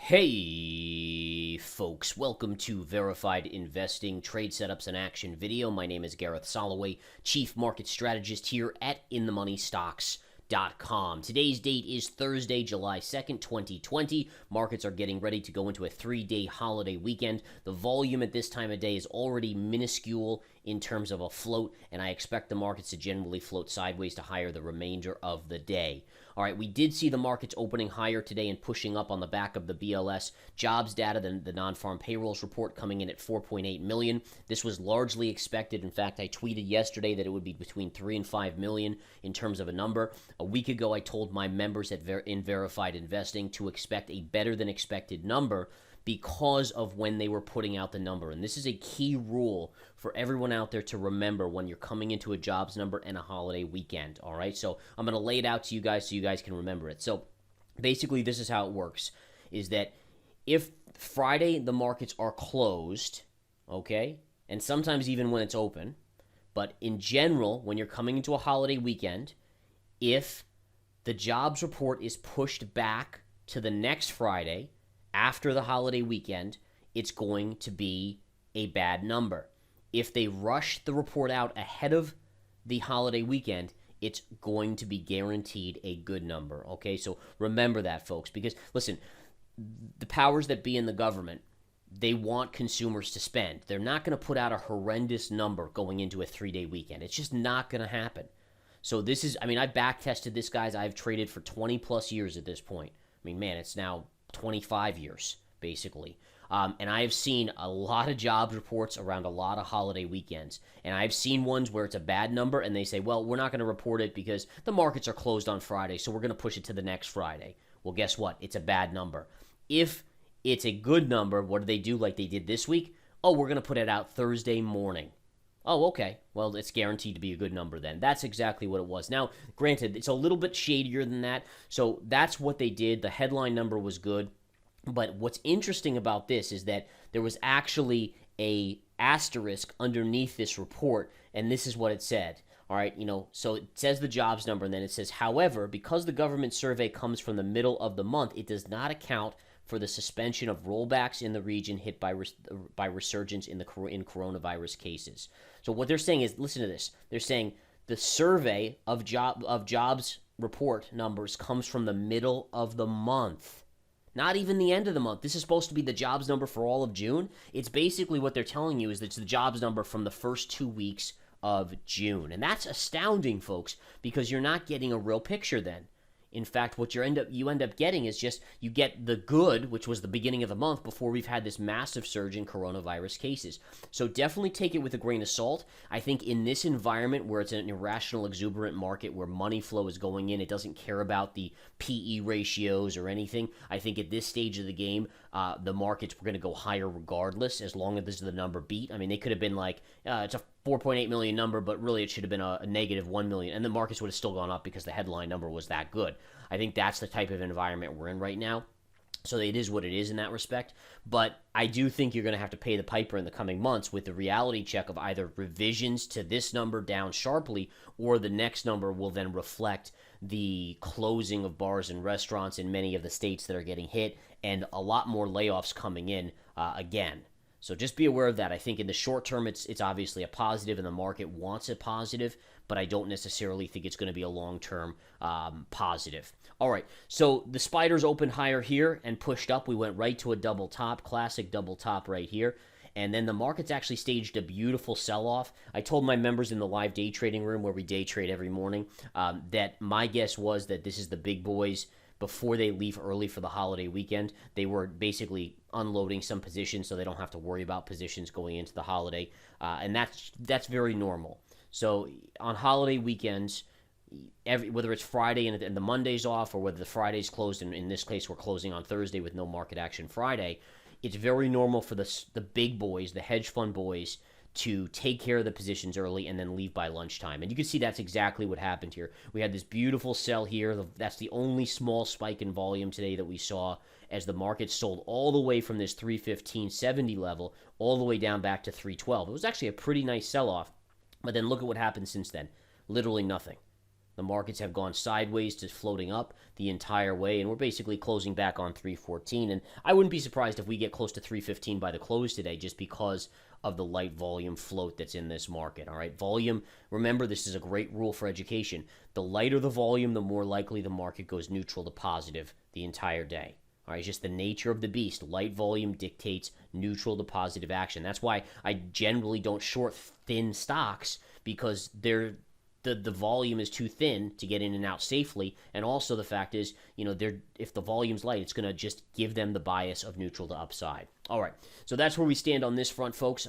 Hey folks, welcome to Verified Investing Trade Setups and Action video. My name is Gareth Soloway, Chief Market Strategist here at InTheMoneyStocks.com. Today's date is Thursday, July 2nd, 2020. Markets are getting ready to go into a 3-day holiday weekend. The volume at this time of day is already minuscule in terms of a float, and I expect the markets to generally float sideways to higher the remainder of the day. All right, we did see the markets opening higher today and pushing up on the back of the BLS jobs data, the non-farm payrolls report coming in at 4.8 million. This was largely expected. In fact, I tweeted yesterday that it would be between 3 and 5 million in terms of a number. A week ago, I told my members in Verified Investing to expect a better than expected number because of when they were putting out the number. And this is a key rule for everyone out there to remember when you're coming into a jobs number and a holiday weekend, all right? So I'm going to lay it out to you guys so you guys can remember it. So basically, this is how it works, is that if Friday the markets are closed, okay, and sometimes even when it's open, but in general, when you're coming into a holiday weekend, if the jobs report is pushed back to the next Friday, after the holiday weekend, it's going to be a bad number. If they rush the report out ahead of the holiday weekend, it's going to be guaranteed a good number, okay? So remember that, folks, because, listen, the powers that be in the government, they want consumers to spend. They're not going to put out a horrendous number going into a 3-day weekend. It's just not going to happen. So this is, I back-tested this, guys. I've traded for 20-plus years at this point. Man, it's now 25 years, basically. And I have seen a lot of jobs reports around a lot of holiday weekends. And I've seen ones where it's a bad number and they say, well, we're not going to report it because the markets are closed on Friday, so we're going to push it to the next Friday. Well, guess what? It's a bad number. If it's a good number, what do they do like they did this week? Oh, we're going to put it out Thursday morning. Oh, okay. Well, it's guaranteed to be a good number then. That's exactly what it was. Now, granted, it's a little bit shadier than that. So that's what they did. The headline number was good. But what's interesting about this is that there was actually a asterisk underneath this report, and this is what it said. All right, so it says the jobs number, and then it says, however, because the government survey comes from the middle of the month, it does not account for the suspension of rollbacks in the region hit by resurgence in coronavirus cases. So what they're saying is, listen to this. They're saying the survey of jobs report numbers comes from the middle of the month, not even the end of the month. This is supposed to be the jobs number for all of June. It's basically what they're telling you is that it's the jobs number from the first 2 weeks of June. And that's astounding, folks, because you're not getting a real picture then. In fact, what you end up getting is just you get the good, which was the beginning of the month before we've had this massive surge in coronavirus cases. So definitely take it with a grain of salt. I think in this environment where it's an irrational, exuberant market where money flow is going in, it doesn't care about the PE ratios or anything. I think at this stage of the game, the markets were going to go higher regardless, as long as this is the number beat. They could have been like, it's a 4.8 million number, but really it should have been a negative 1 million, and the markets would have still gone up because the headline number was that good. I think that's the type of environment we're in right now. So it is what it is in that respect. But I do think you're going to have to pay the piper in the coming months with the reality check of either revisions to this number down sharply, or the next number will then reflect the closing of bars and restaurants in many of the states that are getting hit, and a lot more layoffs coming in again. So just be aware of that. I think in the short term, it's obviously a positive, and the market wants a positive, but I don't necessarily think it's going to be a long-term positive. All right, so the spiders opened higher here and pushed up. We went right to a double top, classic double top right here. And then the markets actually staged a beautiful sell-off. I told my members in the live day trading room where we day trade every morning that my guess was that this is the big boys before they leave early for the holiday weekend. They were basically unloading some positions so they don't have to worry about positions going into the holiday. And that's very normal. So on holiday weekends, whether it's Friday and the Monday's off, or whether the Friday's closed, and in this case we're closing on Thursday with no market action Friday, it's very normal for the big boys, the hedge fund boys, to take care of the positions early and then leave by lunchtime. And you can see that's exactly what happened here. We had this beautiful sell here. That's the only small spike in volume today that we saw, as the market sold all the way from this 315.70 level all the way down back to 312. It was actually a pretty nice sell-off. But then look at what happened since then. Literally nothing. The markets have gone sideways to floating up the entire way, and we're basically closing back on 314. And I wouldn't be surprised if we get close to 315 by the close today, just because of the light volume float that's in this market. All right, volume, remember, this is a great rule for education. The lighter the volume, the more likely the market goes neutral to positive the entire day. All right, it's just the nature of the beast. Light volume dictates neutral to positive action. That's why I generally don't short thin stocks, because the volume is too thin to get in and out safely. And also the fact is, if the volume's light, it's going to just give them the bias of neutral to upside. All right, so that's where we stand on this front, folks.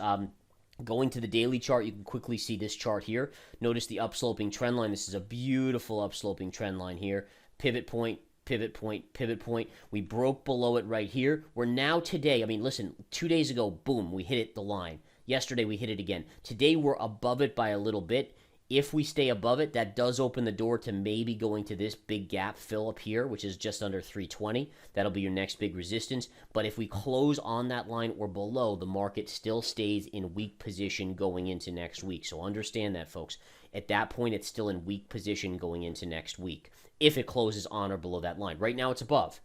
Going to the daily chart, you can quickly see this chart here. Notice the upsloping trend line. This is a beautiful upsloping trend line here. Pivot point, pivot point, pivot point. We broke below it right here. We're now today, listen, 2 days ago, boom, we hit it, the line. Yesterday, we hit it again. Today, we're above it by a little bit. If we stay above it, that does open the door to maybe going to this big gap fill up here, which is just under 320. That'll be your next big resistance. But if we close on that line or below, the market still stays in weak position going into next week. So understand that, folks. At that point, it's still in weak position going into next week if it closes on or below that line. Right now, it's above.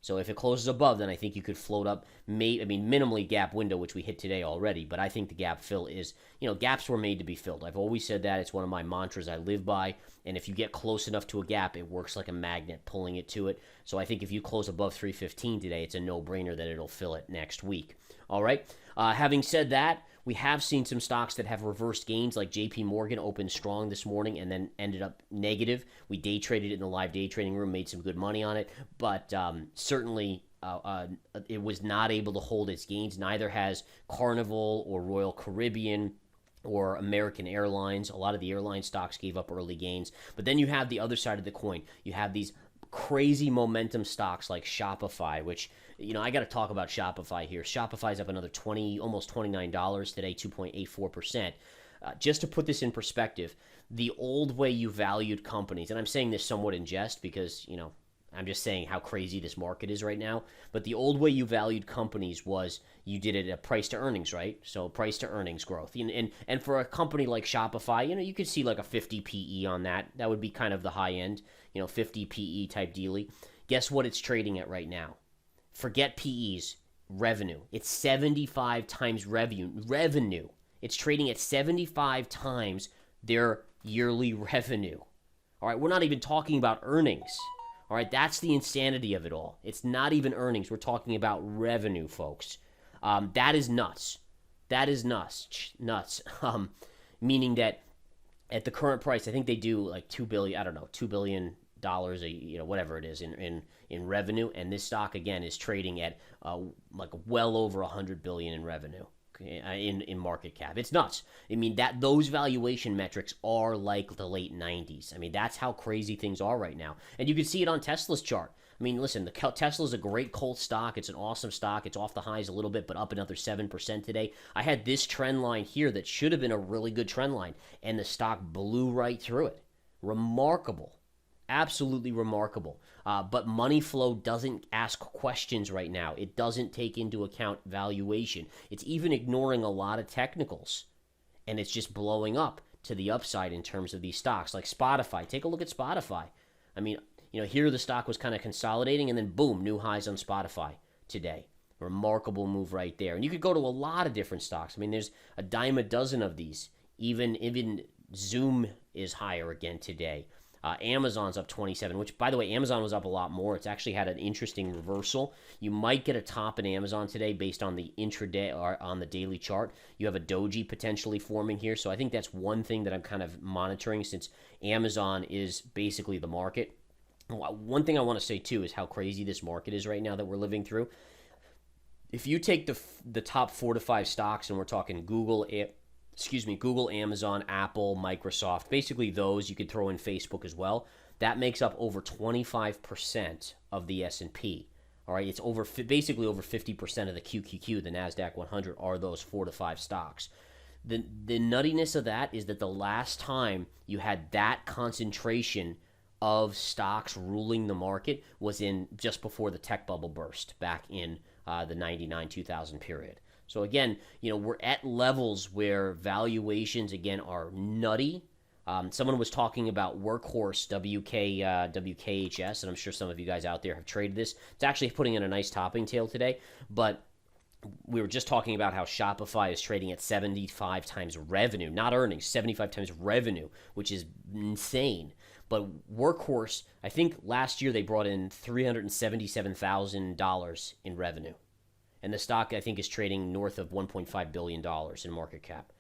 So if it closes above, then I think you could float up, minimally gap window, which we hit today already. But I think the gap fill is, gaps were made to be filled. I've always said that. It's one of my mantras I live by. And if you get close enough to a gap, it works like a magnet, pulling it to it. So I think if you close above 315 today, it's a no-brainer that it'll fill it next week. All right. Having said that, we have seen some stocks that have reversed gains, like JP Morgan opened strong this morning and then ended up negative. We day traded it in the live day trading room, made some good money on it, but certainly it was not able to hold its gains. Neither has Carnival or Royal Caribbean or American Airlines. A lot of the airline stocks gave up early gains. But then you have the other side of the coin. You have these crazy momentum stocks like Shopify, which, I got to talk about Shopify here. Shopify's up another almost $29 today, 2.84%. Just to put this in perspective, the old way you valued companies, and I'm saying this somewhat in jest because, I'm just saying how crazy this market is right now. But the old way you valued companies was you did it at price to earnings, right? So price to earnings growth. And for a company like Shopify, you could see like a 50 PE on that. That would be kind of the high end, 50 PE type dealy. Guess what it's trading at right now? Forget PEs, revenue. It's 75 times revenue. It's trading at 75 times their yearly revenue. All right, we're not even talking about earnings. All right, that's the insanity of it all. It's not even earnings. We're talking about revenue, folks. That is nuts. That is nuts. Meaning that at the current price, I think they do like $2 billion whatever it is in revenue, and this stock again is trading at like well over $100 billion in revenue. In market cap. It's nuts. Those valuation metrics are like the late 90s. That's how crazy things are right now. And you can see it on Tesla's chart. Listen, Tesla's a great cold stock. It's an awesome stock. It's off the highs a little bit, but up another 7% today. I had this trend line here that should have been a really good trend line, and the stock blew right through it. Remarkable. Absolutely remarkable. But money flow doesn't ask questions right now. It doesn't take into account valuation. It's even ignoring a lot of technicals. And it's just blowing up to the upside in terms of these stocks. Like Spotify. Take a look at Spotify. Here the stock was kind of consolidating, and then boom, new highs on Spotify today. Remarkable move right there. And you could go to a lot of different stocks. There's a dime a dozen of these. Even Zoom is higher again today. Amazon's up 27, which, by the way, Amazon was up a lot more. It's actually had an interesting reversal. You might get a top in Amazon today based on the intraday or on the daily chart. You have a doji potentially forming here, so I think that's one thing that I'm kind of monitoring since Amazon is basically the market. One thing I want to say, too, is how crazy this market is right now that we're living through. If you take the top 4 to 5 stocks, and we're talking Google, Amazon, Apple, Microsoft, basically those, you could throw in Facebook as well. That makes up over 25% of the S&P. All right, it's basically over 50% of the QQQ, the NASDAQ 100, are those 4 to 5 stocks. The nuttiness of that is that the last time you had that concentration of stocks ruling the market was in just before the tech bubble burst back in the 99-2000 period. So again, we're at levels where valuations, again, are nutty. Someone was talking about Workhorse, WKHS, and I'm sure some of you guys out there have traded this. It's actually putting in a nice topping tail today, but we were just talking about how Shopify is trading at 75 times revenue, not earnings, 75 times revenue, which is insane. But Workhorse, I think last year they brought in $377,000 in revenue. And the stock, I think, is trading north of $1.5 billion in market cap.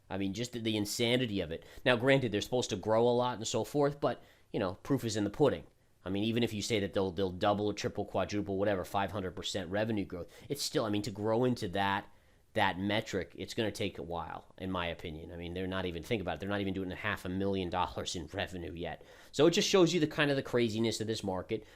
I mean, just the insanity of it. Now, granted, they're supposed to grow a lot and so forth, but, proof is in the pudding. I mean, even if you say that they'll double or triple, quadruple, whatever, 500% revenue growth, it's still, I mean, to grow into that metric, it's going to take a while, in my opinion. I mean, they're not even, think about it, they're not even doing $500,000 in revenue yet. So it just shows you the kind of the craziness of this market.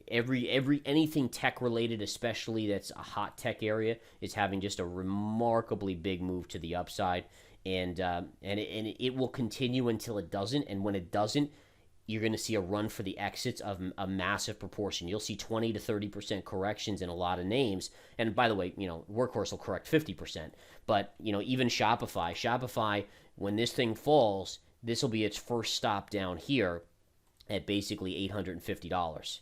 Anything tech related, especially that's a hot tech area, is having just a remarkably big move to the upside, and it will continue until it doesn't. And when it doesn't, you're going to see a run for the exits of a massive proportion. You'll see 20 to 30% corrections in a lot of names. And by the way, Workhorse will correct 50%. But, even Shopify, when this thing falls, this will be its first stop down here at basically $850.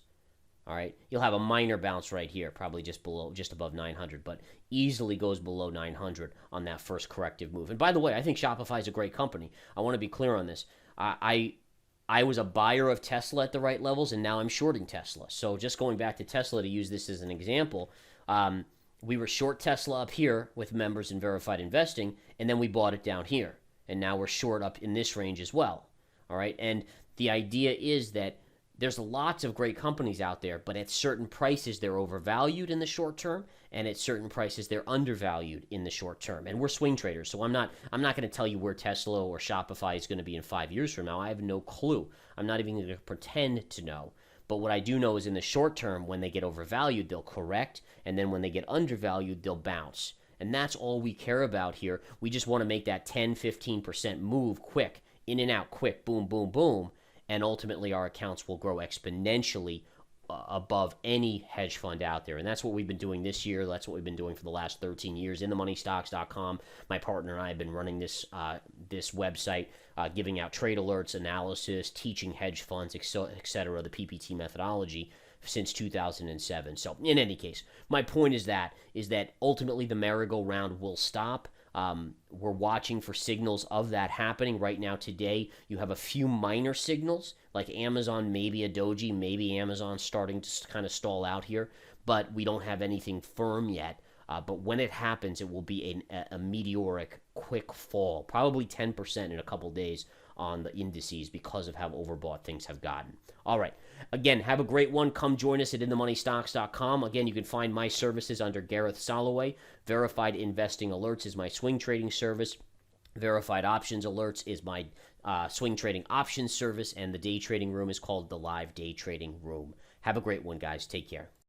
All right, you'll have a minor bounce right here, probably just above 900, but easily goes below 900 on that first corrective move. And by the way, I think Shopify is a great company. I want to be clear on this. I was a buyer of Tesla at the right levels, and now I'm shorting Tesla. So just going back to Tesla to use this as an example, we were short Tesla up here with members in Verified Investing, and then we bought it down here, and now we're short up in this range as well. All right, and the idea is that there's lots of great companies out there, but at certain prices they're overvalued in the short term, and at certain prices they're undervalued in the short term. And we're swing traders, so I'm not going to tell you where Tesla or Shopify is going to be in 5 years from now. I have no clue. I'm not even going to pretend to know. But what I do know is in the short term, when they get overvalued, they'll correct, and then when they get undervalued, they'll bounce. And that's all we care about here. We just want to make that 10-15% move quick, in and out, quick, boom, boom, boom. And ultimately our accounts will grow exponentially above any hedge fund out there. And that's what we've been doing this year. That's what we've been doing for the last 13 years. InTheMoneyStocks.com, my partner and I have been running this website, giving out trade alerts, analysis, teaching hedge funds, etc., the PPT methodology since 2007. So in any case, my point is that ultimately the merry-go-round will stop. We're watching for signals of that happening. Right now, today, you have a few minor signals, like Amazon, maybe a doji, maybe Amazon starting to kind of stall out here, but we don't have anything firm yet. But when it happens, it will be a meteoric, quick fall, probably 10% in a couple days on the indices because of how overbought things have gotten. All right. Again, have a great one. Come join us at InTheMoneyStocks.com. Again, you can find my services under Gareth Soloway. Verified Investing Alerts is my swing trading service. Verified Options Alerts is my swing trading options service. And the day trading room is called the Live Day Trading Room. Have a great one, guys. Take care.